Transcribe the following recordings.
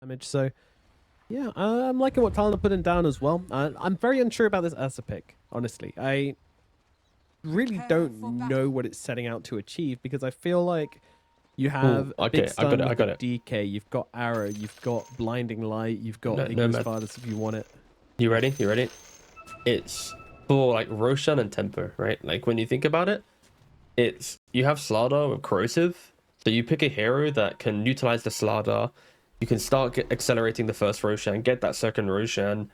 damage. So yeah, I'm liking what Talon are putting down as well. I'm very unsure about this Ursa pick, honestly. I really don't know what it's setting out to achieve, because I feel like you have a big stun with the DK, you've got Arrow, you've got Blinding Light, you've got Ignis Fathers if you want it. You ready? You ready? It's for like Roshan and Tempo, right? Like when you think about it, it's you have Slardar with Corrosive, so you pick a hero that can utilize the Slardar. You can start accelerating the first Roshan, get that second Roshan,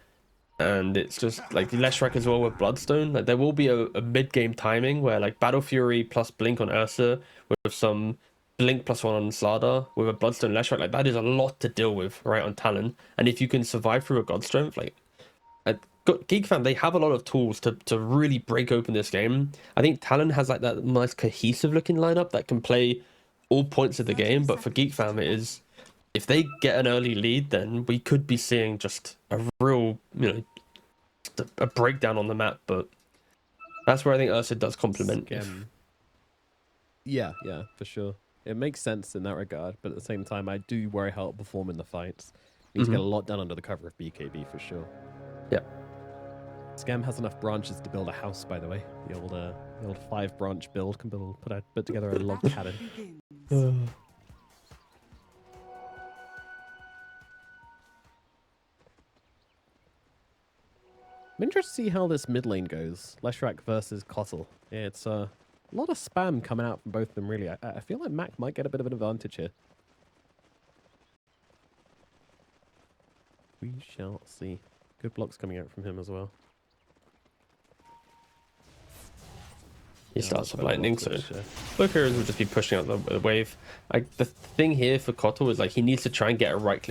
and it's just like Leshrac as well with Bloodstone. Like there will be a mid-game timing where like Battle Fury plus Blink on Ursa with some Blink plus one on Slardar with a Bloodstone Leshrac, like that is a lot to deal with, right, on Talon. And if you can survive through a God Strength, like Geek Fan, they have a lot of tools to really break open this game. I think Talon has like that nice cohesive looking lineup that can play all points of the game, but for Geek Fam it is, if they get an early lead, then we could be seeing just a real, a breakdown on the map. But that's where I think Ursa does complement. Yeah, for sure. It makes sense in that regard, but at the same time, I do worry how it'll perform in the fights. Needs to get a lot done under the cover of BKB for sure. Yeah. Scam has enough branches to build a house, by the way. The old 5-branch build can put together a log cabin. I'm interested to see how this mid lane goes. Leshrac versus Kotal. Yeah, it's a lot of spam coming out from both of them, really. I feel like Mac might get a bit of an advantage here. We shall see. Good blocks coming out from him as well. He starts with lightning, so both heroes will just be pushing out the wave. Like the thing here for Kotal is like he needs to try and get a right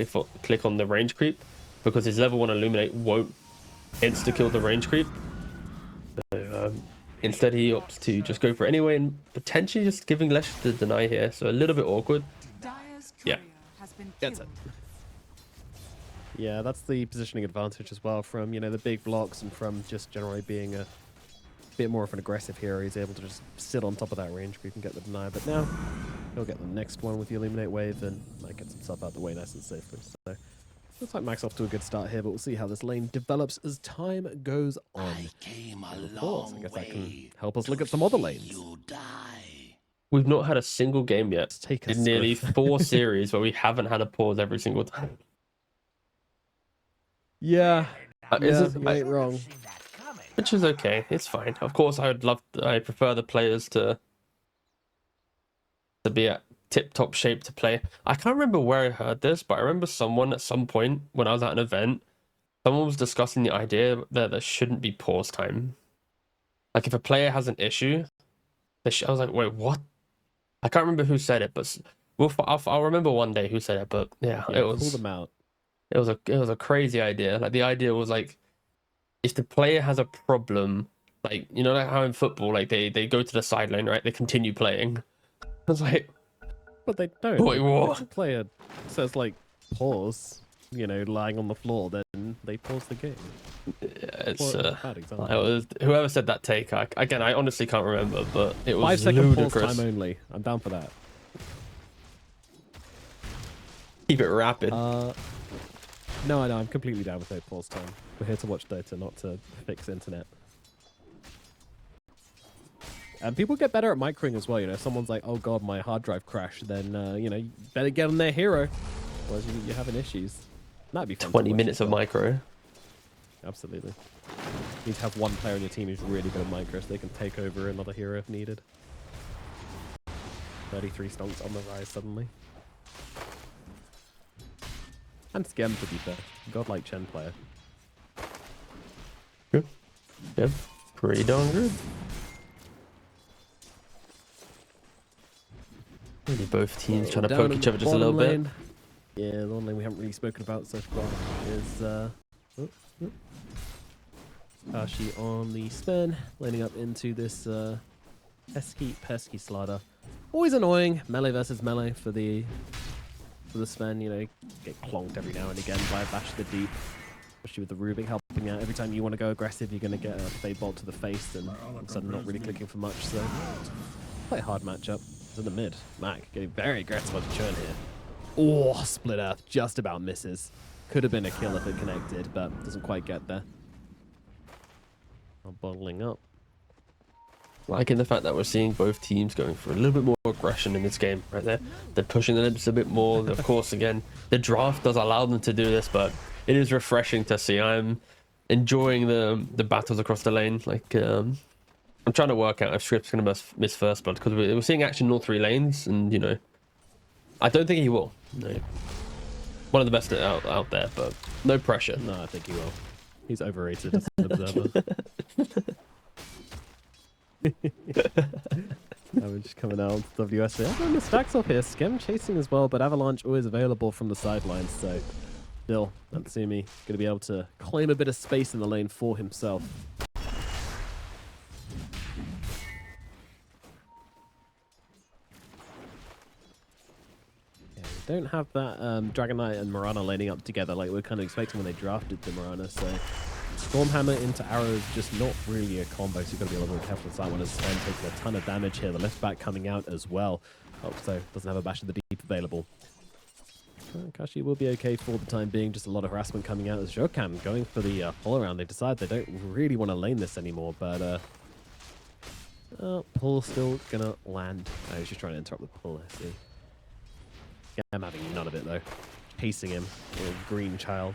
click on the range creep, because his level 1 Illuminate won't insta kill the range creep. So, instead he opts to just go for it anyway, and potentially just giving Lesh the deny here, so a little bit awkward. Yeah, gets it. Yeah, that's the positioning advantage as well from, the big blocks, and from just generally being a bit more of an aggressive hero. He's able to just sit on top of that range creep and get the deny, but now he'll get the next one with the Illuminate wave and might get himself out the way nice and safely. So looks like Mac's off to a good start here, but we'll see how this lane develops as time goes on. I guess that can help us look at some other lanes. We've not had a single game yet in nearly 4 series where we haven't had a pause every single time. Yeah, you ain't wrong. Which is okay, it's fine. Of course, I prefer the players to be at tip-top shape to play. I can't remember where I heard this, but I remember someone at some point when I was at an event, someone was discussing the idea that there shouldn't be pause time. Like if a player has an issue, I was like, wait, what? I can't remember who said it, but I'll remember one day who said it. But yeah, it was. Pull them out. It was a crazy idea. Like the idea was like, if the player has a problem, like like how in football, like they go to the sideline, right? They continue playing. I was like, but they don't. Wait, what? If the player says like pause, lying on the floor, then they pause the game. Yeah, it's whoever said that take. I honestly can't remember, but it was 5-second pause time only. I'm down for that. Keep it rapid. No, I know. I'm completely down with no pause time. We're here to watch Dota, not to fix internet. And people get better at microing as well. If someone's like, "Oh God, my hard drive crashed," then you better get on their hero, otherwise you're having issues. That'd be fun. 20 minutes of micro. Absolutely. You need to have one player on your team who's really good at micro, so they can take over another hero if needed. 33 stonks on the rise suddenly. And Scam, to be fair. Godlike Chen player. Good. Yep. Pretty darn good. Maybe both teams trying to poke each other just a little bit. Yeah, the one lane we haven't really spoken about so far is Kashi on the Sven, laning up into this pesky slider. Always annoying. Melee versus melee for the Sven, get clonked every now and again by a bash to the deep. Especially with the Rubik helping out. Every time you want to go aggressive, you're going to get a fade bolt to the face and all of a sudden not really clicking for much. So quite a hard matchup. It's in the mid. Mac getting very aggressive on the churn here. Oh, Split Earth just about misses. Could have been a kill if it connected, but doesn't quite get there. Bottling up. Liking the fact that we're seeing both teams going for a little bit more aggression in this game right there. They're pushing the limits a bit more. Of course, again, the draft does allow them to do this, but it is refreshing to see. I'm enjoying the battles across the lane. Like, I'm trying to work out if Script's going to miss first blood, because we're seeing action in all 3 lanes, and, you know, I don't think he will. No. One of the best out there, but no pressure. No, I think he will. He's overrated as an observer. I'm just coming out to WSV. I'm the stacks off here. Skem chasing as well, but Avalanche always available from the sidelines. So still, Natsumi going to be able to claim a bit of space in the lane for himself. Yeah, we don't have that Dragon Knight and Mirana laning up together like we are kind of expecting when they drafted the Mirana. So Stormhammer into Arrow is just not really a combo, so you've got to be a little bit careful with that one, as Sven taking a ton of damage here. The lift back coming out as well. Oh, so doesn't have a Bash of the Deep available. Kashi will be okay for the time being. Just a lot of harassment coming out as Jokan going for the pull around. They decide they don't really want to lane this anymore, but pull still gonna land. Oh, he's just trying to interrupt the pull, I see. Yeah, I'm having none of it though. Pacing him, little green child.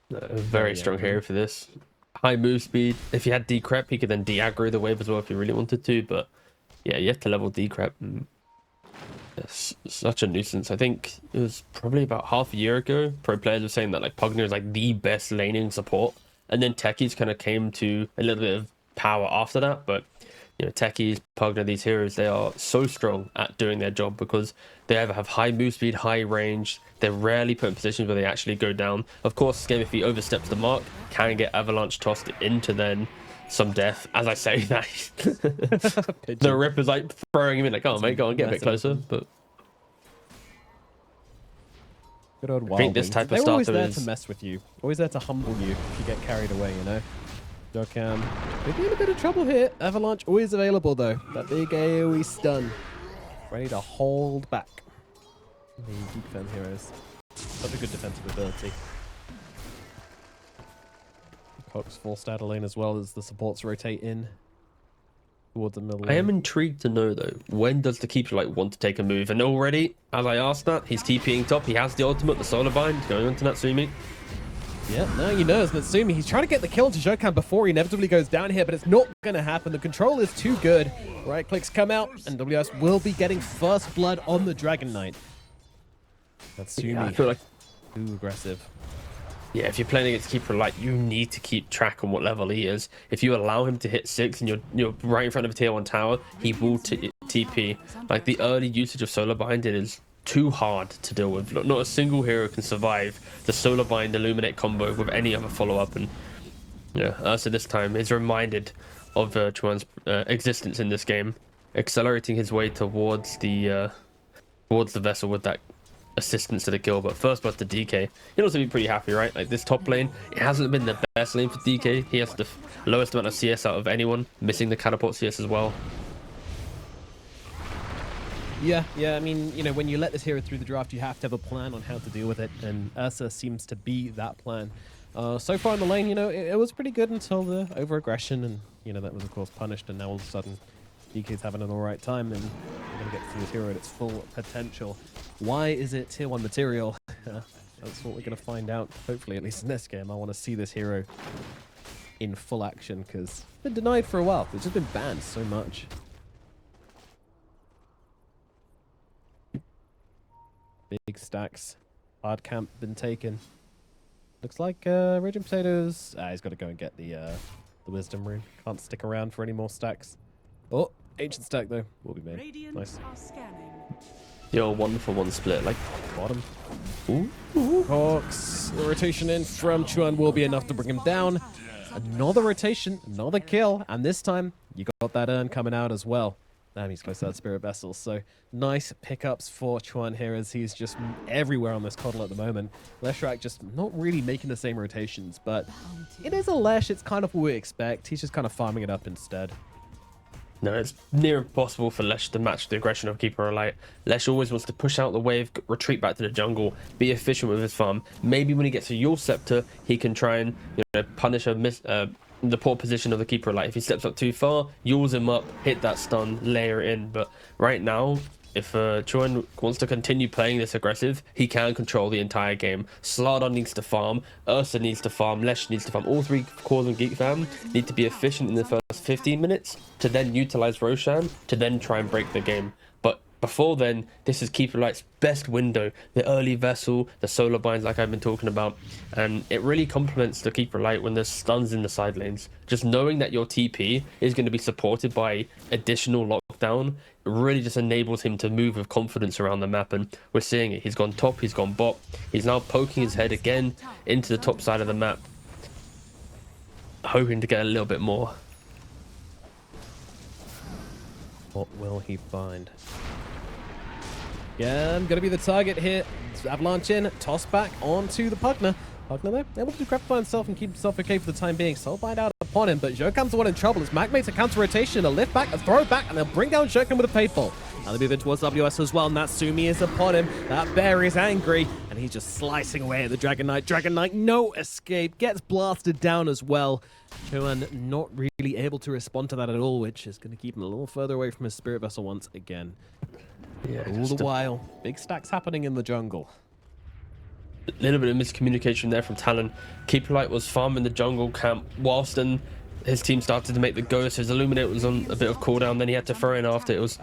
A very strong hero for this. High move speed. If you had Decrep, he could then de-aggro the wave as well if you really wanted to. But yeah, you have to level Decrep. It's such a nuisance. I think it was probably about half a year ago, pro players were saying that like Pugner is like the best laning support. And then Techies kind of came to a little bit of power after that. But you know, Techies, Pugner, these heroes, they are so strong at doing their job because they either have high move speed, high range. They're rarely put in positions where they actually go down. Of course, this game, if he oversteps the mark, can get Avalanche tossed into then some death. As I say that, the Ripper's like throwing him in like, oh mate, go on, get a bit closer. But good old I think this type of starter always there is to mess with you, always there to humble you if you get carried away, you know. Dokkan, they've been in a bit of trouble here. Avalanche always available though. That big AoE stun, ready to hold back. The Geek fan heroes. Such a good defensive ability. Cox forced out a lane as well as the supports rotate in towards the middle lane. I am intrigued to know though, when does the keeper like want to take a move? And already, as I asked that, he's TPing top. He has the ultimate, the solar bind going on to Natsumi. Yeah, now you know, it's Natsumi. He's trying to get the kill to Jokan before he inevitably goes down here, but it's not going to happen. The control is too good. Right clicks come out, and WS will be getting first blood on the Dragon Knight. Natsumi, Yeah, I feel like too aggressive. yeah, if you're playing against keeper light, you need to keep track on what level he is. If you allow him to hit 6 and you're right in front of a tier 1 tower, he will TP. Like the early usage of solar bind, it is too hard to deal with. Not a single hero can survive the solar bind illuminate combo with any other follow-up. And yeah, so this time he's reminded of Chuan's existence in this game, accelerating his way towards the vessel with that assistance to the kill. But first blood to DK, he'll also be pretty happy, right? Like this top lane, it hasn't been the best lane for DK. He has the lowest amount of CS out of anyone, missing the catapult CS as well. Yeah, I mean, you know, when you let this hero through the draft, you have to have a plan on how to deal with it, and Ursa seems to be that plan. So far in the lane, you know, it was pretty good until the over-aggression, and, you know, that was, of course, punished, and now all of a sudden, DK's having an alright time, and we're going to get to this hero at its full potential. Why is it tier 1 material? That's what we're going to find out, hopefully, at least in this game. I want to see this hero in full action, because it's been denied for a while. It's just been banned so much. Big stacks. Hard camp been taken. Looks like Raging Potatoes. He's got to go and get the Wisdom Rune. Can't stick around for any more stacks. Oh, Ancient stack though. Will be made. Nice. Yo, 1-for-1 split, like Bottom. ooh. Cox. The rotation in from Chuan will be enough to bring him down. Another rotation, another kill, and this time you got that urn coming out as well. Damn, he's close to that Spirit Vessel. So nice pickups for Chuan here as he's just everywhere on this coddle at the moment. Leshrak just not really making the same rotations, but it is a Lesh. It's kind of what we expect. He's just kind of farming it up instead. No, it's near impossible for Lesh to match the aggression of Keeper Light. Lesh always wants to push out the wave, retreat back to the jungle, be efficient with his farm. Maybe when he gets a Yule Scepter, he can try and punish the poor position of the Keeper Light. If he steps up too far, Yules him up, hit that stun, layer it in. But right now, if Chuan wants to continue playing this aggressive, he can control the entire game. Slardar needs to farm, Ursa needs to farm, Lesh needs to farm. All three cores of Geek fam need to be efficient in the first 15 minutes to then utilize Roshan to then try and break the game. But before then, this is Keeper Light's best window. The early Vessel, the solar binds like I've been talking about. And it really complements the Keeper Light when there's stuns in the side lanes. Just knowing that your TP is going to be supported by additional lockdown really just enables him to move with confidence around the map, and we're seeing it. He's gone top, he's gone bot, he's now poking his head again into the top side of the map, hoping to get a little bit more. What will he find? Yeah, I'm going to be the target here. Avalanche in, toss back onto the Pugner. Pugner though, able to gratify himself and keep himself okay for the time being. Soulbind out upon him, but Zhou comes the one in trouble as Mac makes a counter rotation, a lift back, a throw back, and they'll bring down Zhou with a faithful. Now they move in towards WS as well. Natsumi is upon him. That bear is angry, and he's just slicing away at the Dragon Knight. Dragon Knight, no escape, gets blasted down as well. Chuan not really able to respond to that at all, which is going to keep him a little further away from his Spirit Vessel once again. Yeah, all the while, big stacks happening in the jungle. A little bit of miscommunication there from Talon. Keeper Light was farming the jungle camp whilst then his team started to make the go. So his Illuminate was on a bit of cooldown, then he had to throw in after. It was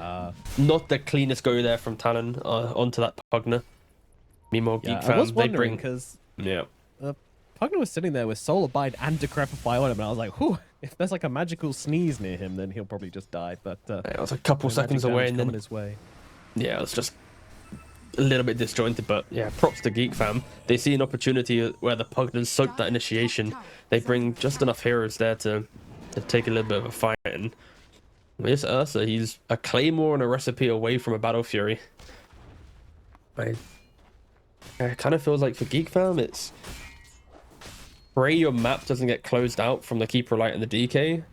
not the cleanest go there from Talon onto that Pugner. Meanwhile, Geek fans, I was wondering because Pugner was sitting there with Soul Abide and Decrepify on him, and I was like, whew, if there's like a magical sneeze near him, then he'll probably just die. But it was a couple seconds away, and then his way. Yeah, it's just a little bit disjointed, but yeah, props to Geek fam. They see an opportunity where the Pugners soak that initiation. They bring just enough heroes there to take a little bit of a fight. And this Ursa, he's a Claymore and a recipe away from a Battle Fury. It kind of feels like for Geek fam, it's pray your map doesn't get closed out from the Keeper Light and the DK,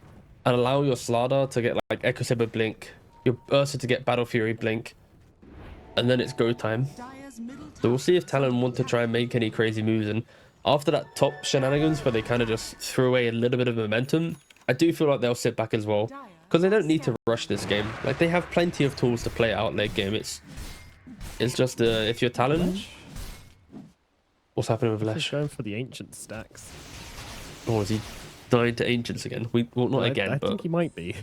and allow your Slardar to get like Echo Saber Blink, your Ursa to get Battle Fury Blink, and then it's go time. So we'll see if Talon want to try and make any crazy moves. And after that top shenanigans where they kind of just threw away a little bit of momentum, I do feel like they'll sit back as well, because they don't need to rush this game. Like, they have plenty of tools to play out late game. It's just if you're Talon, what's happening with Lesh? He's going for the ancient stacks. Oh, is he dying to ancients again? Well, not again, I but think he might be.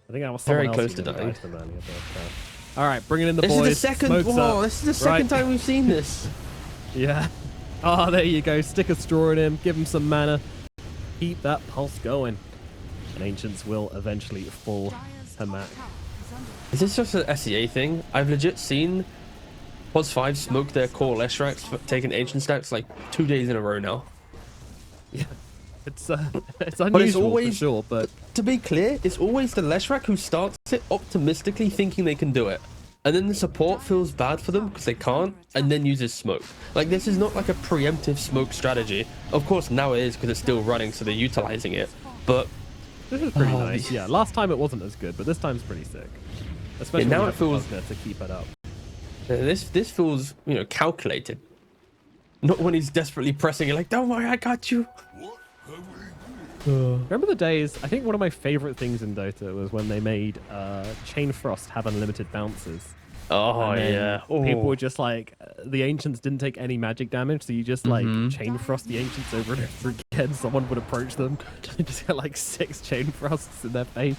I think I was very close to dying. All right, bringing in the boys. boys. This is the second time we've seen this. Yeah. Oh, there you go. Stick a straw in him. Give him some mana. Keep that pulse going. And Ancients will eventually fall to Mac. Is this just an SEA thing? I've legit seen Pos 5 smoke their core Leshraks for taking Ancient stacks like 2 days in a row now. Yeah. It's unusual always, for sure, but to be clear, it's always the Leshrak who starts it optimistically thinking they can do it. And then the support feels bad for them because they can't, and then uses smoke. Like, this is not like a preemptive smoke strategy. Of course, now it is because it's still running, so they're utilizing it. But this is pretty nice. Yeah, last time it wasn't as good, but this time's pretty sick. Especially now it feels to keep it up. This feels, calculated. Not when he's desperately pressing it, like, don't worry, I got you. Remember the days? I think one of my favorite things in Dota was when they made Chain Frost have unlimited bounces. Oh yeah. People were just like, the Ancients didn't take any magic damage, so you just like Chain Frost the Ancients over and over again. Someone would approach them and just get like 6 Chain Frosts in their face.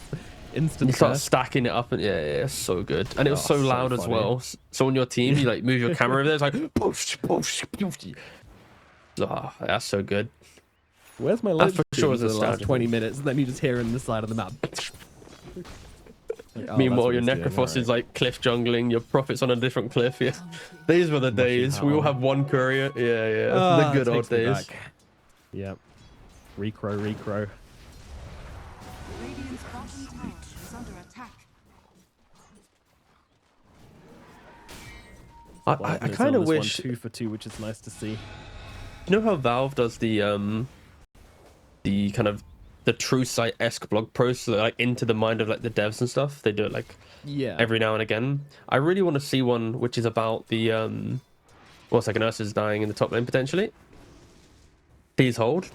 Instant. You start stacking it up, and yeah, so good. And it was so loud as well. So on your team, you like move your camera over there, it's like poof, poof, poof. Oh, that's so good. Where's my light? For sure, the last 20 minutes, and then you just hear it in the side of the map. Meanwhile, your Necrophos is like cliff jungling, your Prophet's on a different cliff. Yeah, these were the days. We all have one courier. Yeah, the good old days. Yep. Recro. I kind of wish 2 for 2, which is nice to see. You know how Valve does the kind of the true site-esque blog posts, like into the mind of like the devs and stuff. They do it like every now and again. I really want to see one which is about the one second, Ursa's dying in the top lane potentially. Please hold.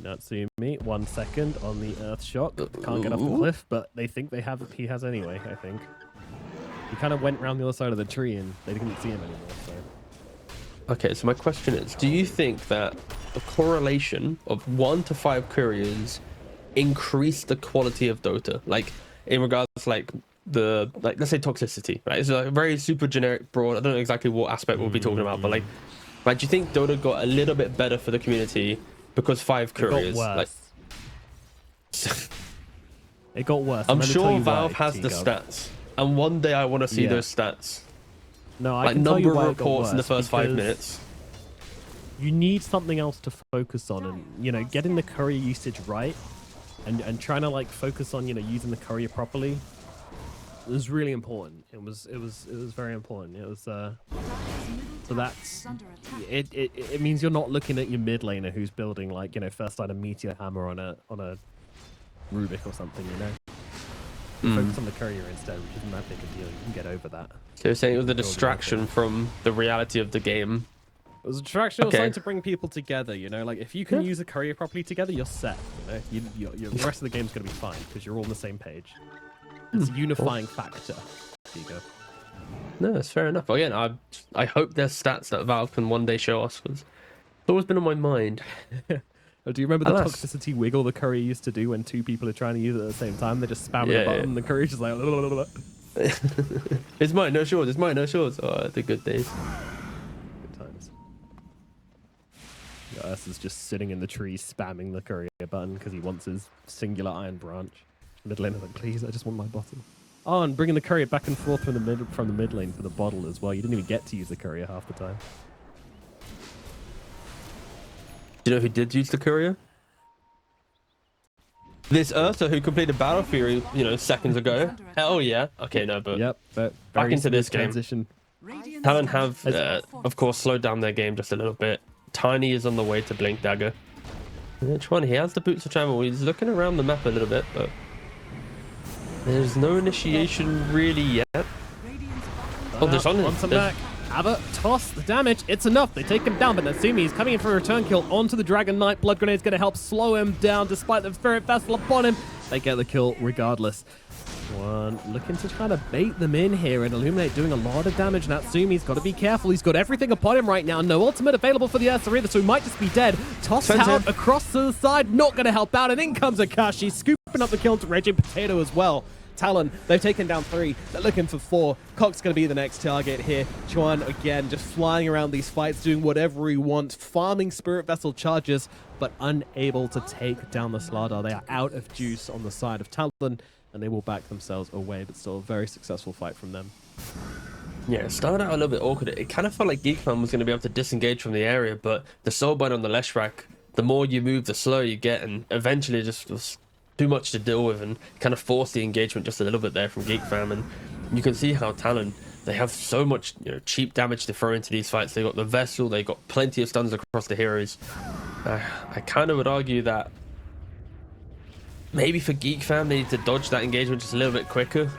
Natsumi, 1 second on the Earth Shock. Can't get off the cliff, but they think he has anyway, I think. He kind of went around the other side of the tree and they didn't see him anymore, so. Okay, so my question is, do you think that the correlation of 1 to 5 couriers increase the quality of Dota? Like, in regards to, like, let's say toxicity, right? It's a very super generic, broad, I don't know exactly what aspect we'll be talking about, but like, do you think Dota got a little bit better for the community because 5 couriers? It got worse. It got worse. I'm sure Valve has the stats, and one day I want to see those stats. No, I like can tell you number why of reports in the first 5 minutes. You need something else to focus on, and you know, getting the courier usage right, and trying to like focus on, you know, using the courier properly. It was really important. It was very important. It was so that's it means you're not looking at your mid laner who's building like, you know, first line a meteor hammer on a Rubik or something, you know. Focus on the courier instead, which isn't that big a deal. You can get over that. So you're saying it was a distraction from the reality of the game? It was a distraction. It was trying to bring people together, you know. Like, if you can use a courier properly together, you're set, you know. The rest of the game's going to be fine, because you're all on the same page. It's a unifying factor. There you go. No, that's fair enough. Again, I hope there's stats that Valve can one day show us, because it's always been on my mind. Oh, do you remember the toxicity wiggle the courier used to do when 2 people are trying to use it at the same time? They just spam the button, and the courier's just like... It's mine, no shorts. It's mine, no shorts. Oh, the good days. Good times. Ursa's just sitting in the tree spamming the courier button because he wants his singular iron branch. Mid laner's like, please, I just want my bottle. Oh, and bringing the courier back and forth from the mid lane for the bottle as well. You didn't even get to use the courier half the time. Do you know who did use the courier? This Ursa who completed Battle Fury, you know, seconds ago. Hell yeah. Okay, no, but back into this game. Talon have, of course, slowed down their game just a little bit. Tiny is on the way to Blink Dagger. Which one? He has the boots of travel. He's looking around the map a little bit, but there's no initiation really yet. Oh, there's on him back. Ava, toss the damage. It's enough. They take him down, but Natsumi is coming in for a return kill onto the Dragon Knight. Blood Grenade's going to help slow him down despite the Spirit Vessel upon him. They get the kill regardless. One looking to kind of bait them in here, and Illuminate doing a lot of damage. Natsumi's got to be careful. He's got everything upon him right now. No ultimate available for the Ursa either, so he might just be dead. Tossed out across to the side, not going to help out, and in comes Akashi, scooping up the kill to Raging Potato as well. Talon, they've taken down 3. They're looking for 4. Cock's going to be the next target here. Chuan, again, just flying around these fights, doing whatever he wants, farming Spirit Vessel charges, but unable to take down the Slardar. They are out of juice on the side of Talon, and they will back themselves away, but still a very successful fight from them. Yeah, it started out a little bit awkward. It kind of felt like Geek was going to be able to disengage from the area, but the Soulbite on the Leshrac, the more you move, the slower you get, and eventually just was too much to deal with and kind of force the engagement just a little bit there from Geek Fam. And you can see how Talon, they have so much, you know, cheap damage to throw into these fights. They got the Vessel, they got plenty of stuns across the heroes. I kind of would argue that maybe for Geek Fam they need to dodge that engagement just a little bit quicker.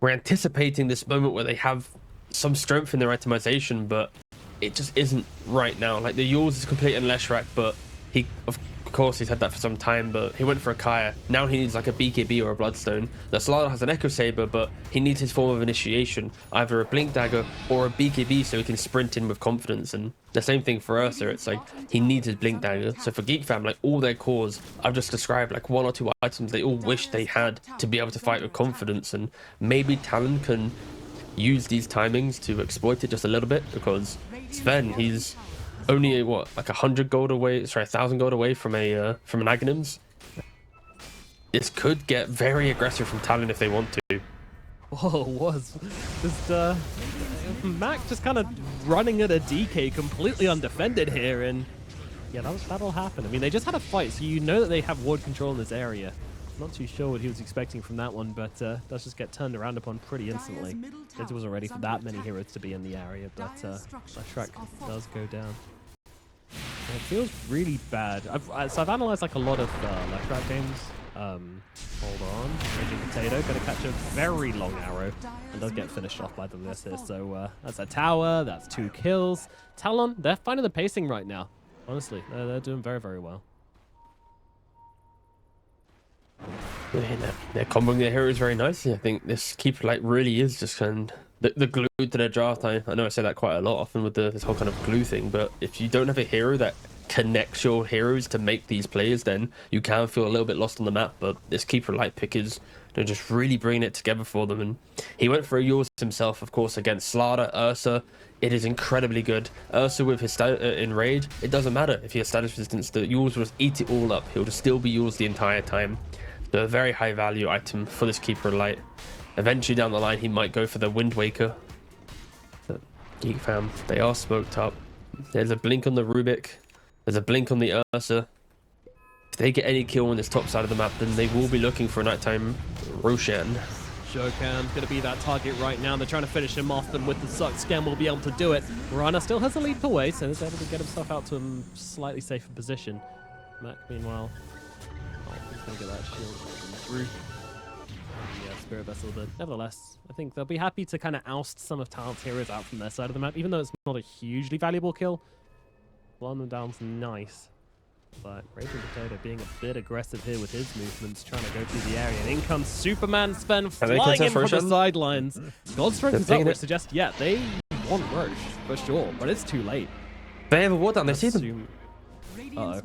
We're anticipating this moment where they have some strength in their itemization, but it just isn't right now. Like, the Yules is complete in Leshrac, but he, of course, he's had that for some time, but he went for a Kaya. Now he needs like a BKB or a Bloodstone. The Slardar has an Echo Saber, but he needs his form of initiation, either a Blink Dagger or a BKB, so he can sprint in with confidence. And the same thing for Ursa, it's like he needs his Blink Dagger. So for Geek Fam, like, all their cores, I've just described like 1 or 2 items they all wish they had to be able to fight with confidence. And maybe Talon can use these timings to exploit it just a little bit, because Sven, he's only what, like 100 gold away, sorry, 1,000 gold away from an Aghanims. This could get very aggressive from Talon if they want to. Whoa, it was just Mac just kind of running at a DK completely undefended here, and yeah, that'll happen. I mean, they just had a fight, so you know that they have ward control in this area. Not too sure what he was expecting from that one, but does just get turned around upon pretty instantly. It wasn't ready for that many heroes to be in the area, but Leshrac does go down. It feels really bad. I've analyzed like a lot of left track games. Hold on, Raging Potato gonna catch a very long arrow and does get finished off by the Lisser. So that's a tower. That's 2 kills. Talon, they're finding the pacing right now. Honestly, they're doing very, very well. They're comboing their heroes very nicely. I think this keeper like really is just kind of the glue to their draft. I know I say that quite a lot often with this whole kind of glue thing, but if you don't have a hero that connects your heroes to make these plays, then you can feel a little bit lost on the map. But this keeper light pick is just really bringing it together for them, and he went for a yours himself, of course, against Slada, Ursa. It is incredibly good. Ursa with his enrage, it doesn't matter if he has status resistance, the yours will just eat it all up. He'll just still be yours the entire time. So a very high value item for this keeper light. Eventually down the line he might go for the Wind Waker. But Geek fam, they are smoked up. There's a blink on the Rubik. There's a blink on the Ursa. If they get any kill on this top side of the map, then they will be looking for a nighttime Roshan. Shokan's going to be that target right now. They're trying to finish him off, and with the suck, Scam will be able to do it. Rana still has a leap away, so he's able to get himself out to a slightly safer position. Mac, meanwhile, he's going to get that shield through. Yeah, Spirit Vessel, but nevertheless, I think they'll be happy to kind of oust some of Talon's heroes out from their side of the map, even though it's not a hugely valuable kill. Blowing them down's nice. But Raging Potato being a bit aggressive here with his movements, trying to go through the area. And in comes Superman Sven flying in from the sidelines. God's strength is up, which suggests, yeah, they want Roche, for sure. But it's too late. They have a ward down, they see them. Uh-oh.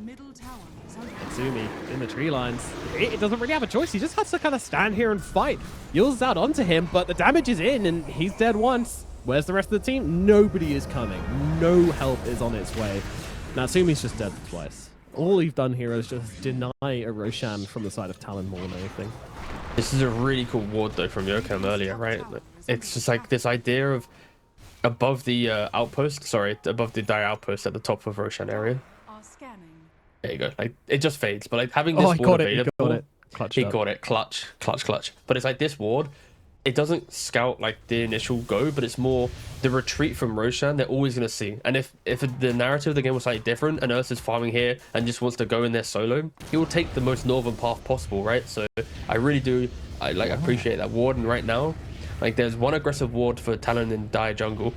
Zumi in the tree lines. It doesn't really have a choice. He just has to kind of stand here and fight. Yule's out onto him, but the damage is in, and he's dead once. Where's the rest of the team? Nobody is coming. No help is on its way. Now, Sumi's just dead twice. All we've done here is just deny a Roshan from the side of Talon more than anything. This is a really cool ward though from Yokem earlier, right? It's just like this idea of above the outpost, above the dire outpost at the top of Roshan area. There you go. Like it just fades, but like having this ward available, he got it. Clutch. But it's like this ward, it doesn't scout like the initial go, but it's more the retreat from Roshan they're always going to see. And if the narrative of the game was slightly different and Ursa's farming here and just wants to go in there solo, he will take the most northern path possible, right? So I really do appreciate that ward. And right now, like there's one aggressive ward for Talon in dire jungle.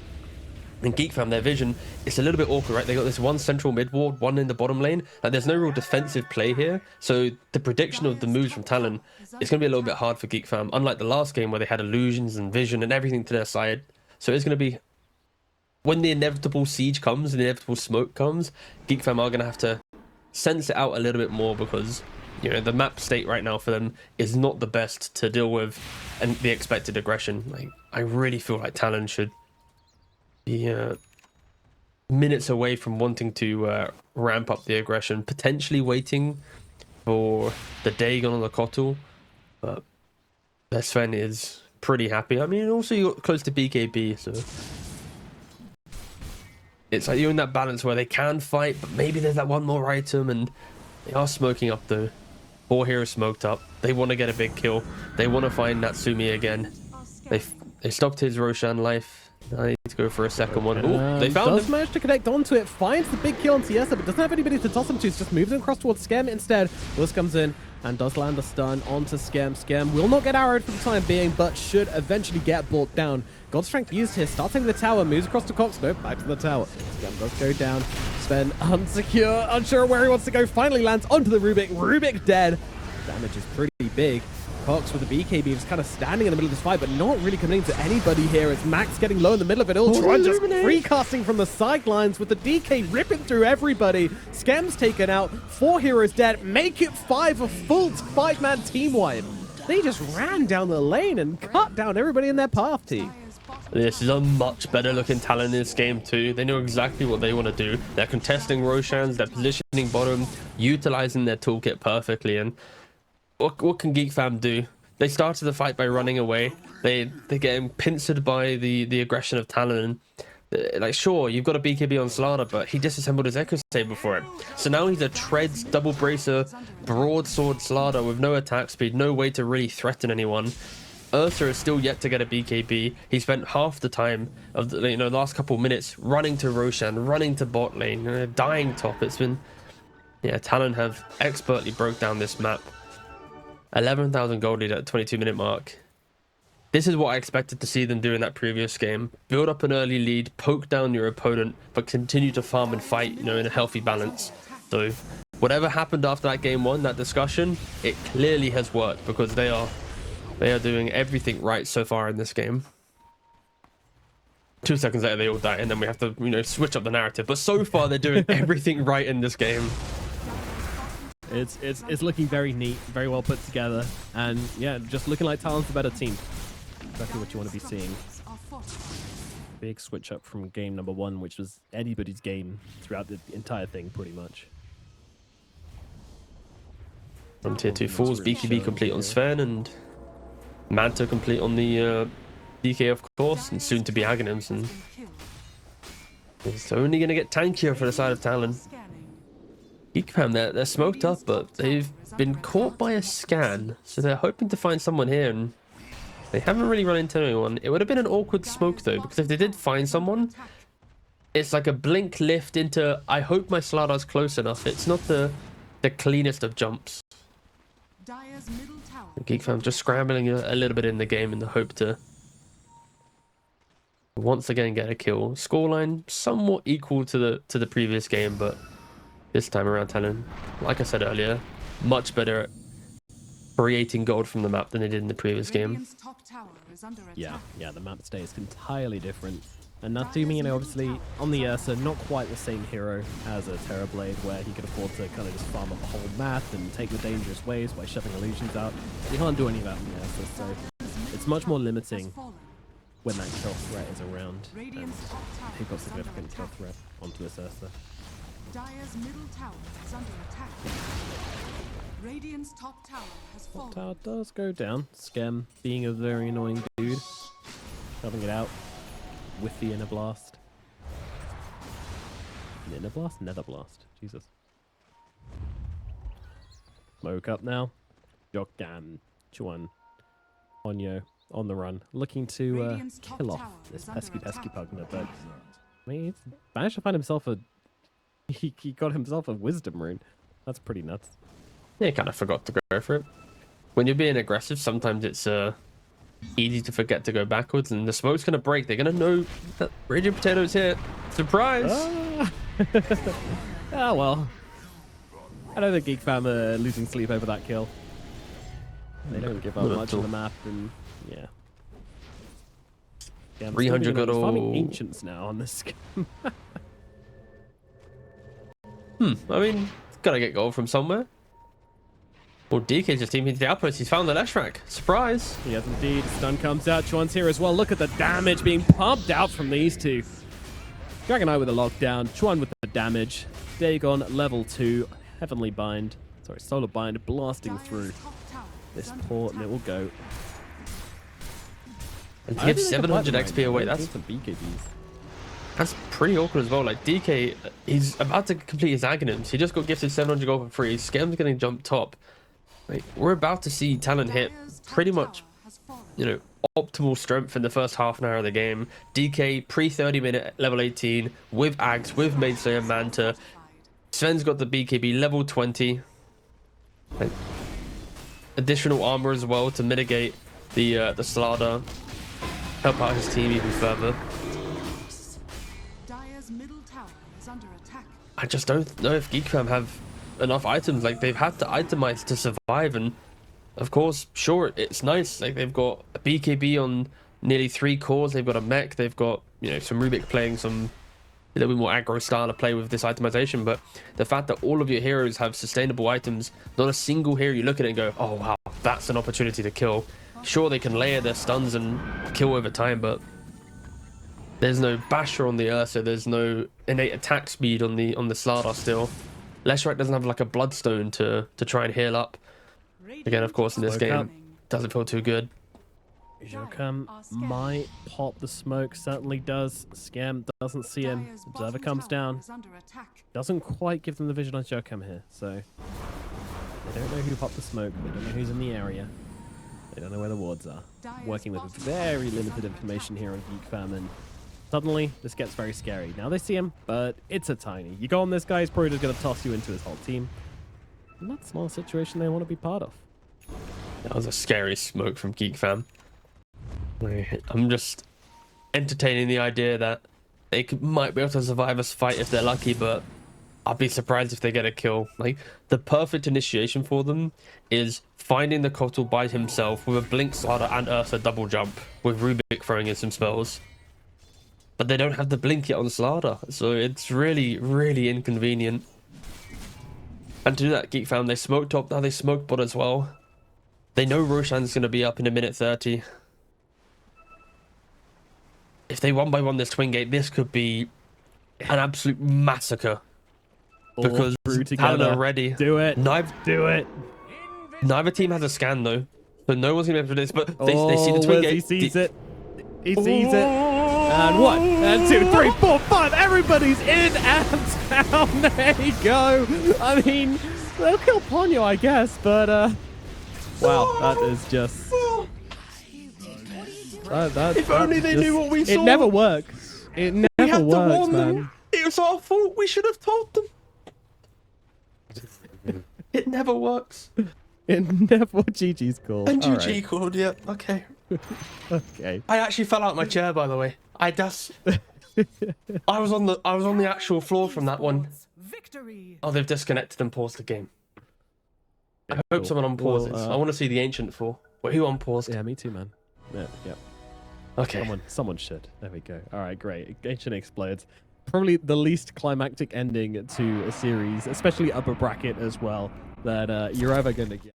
And Geek fam, their vision, it's a little bit awkward, right? They got this one central mid ward, one in the bottom lane. Like there's no real defensive play here. So the prediction of the moves from Talon is going to be a little bit hard for Geek fam. Unlike the last game where they had illusions and vision and everything to their side. So it's going to be, when the inevitable siege comes, the inevitable smoke comes, Geek fam are going to have to sense it out a little bit more because, you know, the map state right now for them is not the best to deal with and the expected aggression. Like I really feel like Talon should be minutes away from wanting to ramp up the aggression, potentially waiting for the Dagon on the Kotal, but Sven is pretty happy. I mean, also you got close to BKB, so it's like you're in that balance where they can fight, but maybe there's that one more item, and they are smoking up though. 4 heroes smoked up. They want to get a big kill. They want to find Natsumi again. They stopped his Roshan life. I need to go for a second one. Ooh, they found him. Manage to connect onto it, finds the big kill on Siesta, but doesn't have anybody to toss him to. He's just moves him across towards Skem instead. Willis comes in and does land a stun onto Skem. Skem will not get arrowed for the time being, but should eventually get brought down. God's Strength used here, starting the tower, moves across to Cox. Nope, back to the tower. Skem does go down. Sven unsecure, unsure where he wants to go. Finally lands onto the Rubik. Rubik dead. Damage is pretty big. Cox with the BKB is kind of standing in the middle of this fight, but not really committing to anybody here. It's Max getting low in the middle of it. Ultron just recasting from the sidelines with the DK ripping through everybody. Skem's taken out. 4 heroes dead. Make it 5, a full 5-man team wipe. They just ran down the lane and cut down everybody in their path, T. This is a much better looking Talon in this game too. They know exactly what they want to do. They're contesting Roshans, they're positioning bottom, utilizing their toolkit perfectly. And what can Geek fam do? They started the fight by running away. They get pincered by the aggression of Talon. Like, sure, you've got a BKB on Slada, but he disassembled his Echo Saber for it. So now he's a treads, double bracer, broadsword Slada with no attack speed, no way to really threaten anyone. Ursa is still yet to get a BKB. He spent half the time of the last couple minutes running to Roshan, running to bot lane, dying top. It's been, yeah, Talon have expertly broke down this map. 11,000 gold lead at the 22-minute mark. This is what I expected to see them do in that previous game. Build up an early lead, poke down your opponent, but continue to farm and fight, in a healthy balance. So whatever happened after that game one, that discussion, it clearly has worked because they are doing everything right so far in this game. 2 seconds later, they all die, and then we have to, switch up the narrative. But so far, they're doing everything right in this game. It's looking very neat, very well put together, and yeah, just looking like Talon's the better team. Exactly what you want to be seeing. Big switch up from game number 1, which was anybody's game throughout the entire thing, pretty much. From tier 2 falls, BKB complete on Sven, and Manta complete on the DK, of course, and soon to be Aghanims, and it's only going to get tankier for the side of Talon. Geek fam, they're smoked up, but they've been caught by a scan, so they're hoping to find someone here, and they haven't really run into anyone. It would have been an awkward smoke though, because if they did find someone, it's like a blink lift into, I hope my Sladar's close enough. It's not the cleanest of jumps. Geek fam just scrambling a little bit in the game in the hope to once again get a kill. Scoreline somewhat equal to the previous game, but this time around Talon, like I said earlier, much better at creating gold from the map than they did in the previous game. Yeah, the map stays entirely different. And Natsumi, obviously on the Ursa, not quite the same hero as a Terrorblade, where he could afford to kind of just farm up the whole map and take the dangerous waves by shoving illusions out. You can't do any of that on the Ursa, so it's much more limiting when that kill threat is around. And he got significant kill threat onto this Ursa. Dire's middle tower is under attack. Radiant's top tower has fallen. Top tower does go down. Skem being a very annoying dude. Shoving it out with the inner blast. An inner blast? Nether blast. Jesus. Smoke up now. Jokgan, Chuan, Onyo on the run. Looking to kill off this pesky Pugna, but I mean, he's managed to find himself a he got himself a wisdom rune. That's pretty nuts. Yeah, kind of forgot to go for it. When you're being aggressive, sometimes it's easy to forget to go backwards, and the smoke's gonna break. They're gonna know that Raging Potato's here. Surprise! Ah, well. I know the Geek fam are losing sleep over that kill. They don't give up much on the map, and yeah. 300 got all. Farming ancients now on this. I mean, gotta get gold from somewhere. Well, DK's just teaming into the outpost. He's found the Leshrac. Surprise! Yes, indeed. Stun comes out. Chuan's here as well. Look at the damage being pumped out from these two. Dragon Eye with a lockdown. Chuan with the damage. Dagon level 2. Heavenly Bind. Sorry, Solar Bind blasting through this port, and it will go. And to give 700 XP away, that's pretty awkward as well. Like, DK, he's about to complete his Aghanims. He just got gifted 700 gold for free. Skem's getting jumped top. Like, we're about to see Talon hit pretty much, optimal strength in the first half an hour of the game. DK pre-30-minute level 18 with Aghs, with Maidslayer, Manta. Sven's got the BKB level 20. Like, additional armor as well to mitigate the Slardar. Help out his team even further. I just don't know if Geek fam have enough items. Like, they've had to itemize to survive, and of course, sure, it's nice. Like, they've got a BKB on nearly 3 cores. They've got a mech. They've got some Rubik playing some a little bit more aggro style to play with this itemization. But the fact that all of your heroes have sustainable items, not a single hero you look at it and go, oh wow, that's an opportunity to kill. Sure, they can layer their stuns and kill over time, but there's no basher on the Ursa. There's no innate attack speed on the Slardar still. Leshrac doesn't have like a bloodstone to try and heal up. Again, of course, in this game, doesn't feel too good. Jokam might pop the smoke, certainly does. Skem doesn't see him. Observer comes down. Doesn't quite give them the vision on Jokam here, so they don't know who popped the smoke. They don't know who's in the area. They don't know where the wards are. Working with very limited information here on Geek Fam, and suddenly this gets very scary. Now they see him, but it's a tiny. You go on this guy, he's probably just going to toss you into his whole team. And that's not a situation they want to be part of. That was a scary smoke from Geek Fam. I'm just entertaining the idea that they might be able to survive this fight if they're lucky, but I'd be surprised if they get a kill. Like, the perfect initiation for them is finding the Kotal by himself with a Blink Slider and Ursa double jump, with Rubik throwing in some spells. But they don't have the Blink yet on Slider, so it's really, really inconvenient. And to do that, Geek Fam, they smoked top, now they smoked bot as well. They know Roshan's going to be up in a minute 30. If they 1-by-1 this twin gate, this could be an absolute massacre. Because Talon are ready. Do it. Do it. Neither team has a scan though, so no one's gonna be able to do this. But they see the twin gate. He sees it. He sees it. And 1, and 2, 3, 4, 5. Everybody's in and down. There you go. I mean, they'll kill Ponyo, I guess, but wow, that is just. If only they knew what we saw. It never works. It never works, man. It was our fault. We should have told them. It never works. It never. GG's called. And GG called, yeah. Okay. Okay. I actually fell out my chair, by the way. I was on the actual floor from that one. Victory. Oh, they've disconnected and paused the game. I hope someone unpauses. Well, I want to see the ancient fall. Wait, who unpaused? Yeah, me too, man. Yeah. Okay. Someone should. There we go. All right, great. Ancient explodes. Probably the least climactic ending to a series, especially upper bracket as well, that you're ever going to get.